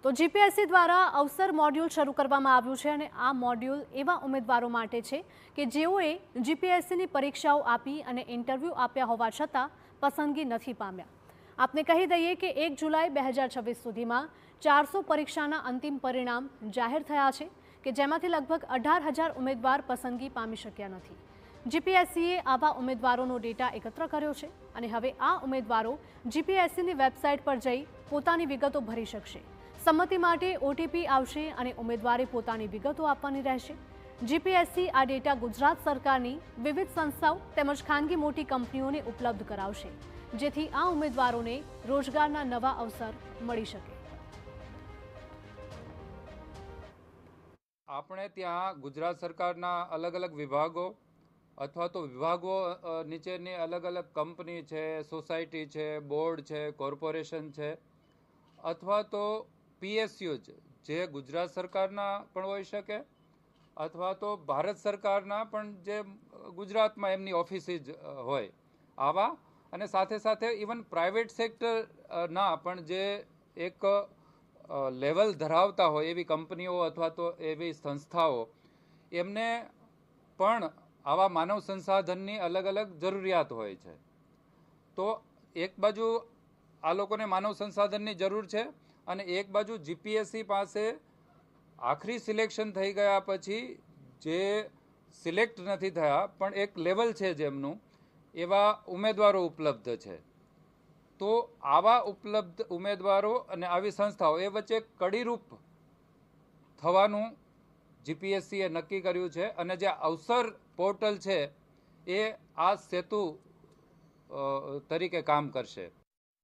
તો જીપીએસસી દ્વારા અવસર મોડ્યુલ શરૂ કરવામાં આવ્યું છે અને આ મોડ્યુલ એવા ઉમેદવારો માટે છે કે જેઓએ જીપીએસસીની પરીક્ષાઓ આપી અને ઇન્ટરવ્યૂ આપ્યા હોવા છતાં પસંદગી નથી પામ્યા. આપને કહી દઈએ કે 1 જુલાઈ 2026 સુધીમાં 400 પરીક્ષાના અંતિમ પરિણામ જાહેર થયા છે કે જેમાંથી લગભગ 18,000 ઉમેદવાર પસંદગી પામી શક્યા નથી. જીપીએસસીએ આવા ઉમેદવારોનો ડેટા એકત્ર કર્યો છે અને હવે આ ઉમેદવારો જીપીએસસીની વેબસાઇટ પર જઈ પોતાની વિગતો ભરી શકશે. સંમતિ માટે ઓટીપી આવશે અને ઉમેદવારે પોતાની વિગતો આપવાની રહેશે. જીપીએસસી આ ડેટા ગુજરાત સરકારની વિવિધ સંસ્થાઓ તેમજ ખાનગી મોટી કંપનીઓને ઉપલબ્ધ કરાવશે, જેથી આ ઉમેદવારોને રોજગારના નવા અવસર મળી શકે. આપણે ત્યાં ગુજરાત સરકારના અલગ અલગ વિભાગો અથવા તો વિભાગો નીચેની અલગ અલગ કંપની છે, સોસાયટી છે, બોર્ડ છે, કોર્પોરેશન છે અથવા તો પીએસયુ જે ગુજરાત સરકારના પણ હોઈ શકે અથવા તો ભારત સરકારના પણ જે ગુજરાતમાં એમની ઓફિસીસ હોય આવા, અને સાથે સાથે ઇવન પ્રાઇવેટ સેક્ટરના પણ જે એક લેવલ ધરાવતા હોય એવી કંપનીઓ અથવા તો એવી સંસ્થાઓ, એમને પણ આવા માનવ સંસાધનની અલગ અલગ જરૂરિયાત હોય છે. તો એક બાજુ આ લોકોને માનવ સંસાધનની જરૂર છે અને એક બાજુ જીપીએસસી પાસે આખરી સિલેક્શન થઈ ગયા પછી જે સિલેક્ટ નથી થયા પણ એક લેવલ છે જેમનું, એવા ઉમેદવારો ઉપલબ્ધ છે. તો આવા ઉપલબ્ધ ઉમેદવારો અને આવી સંસ્થાઓ એ વચ્ચે કડીરૂપ થવાનું જીપીએસસીએ નક્કી કર્યું છે અને જે અવસર પોર્ટલ છે એ આ સેતુ તરીકે કામ કરશે.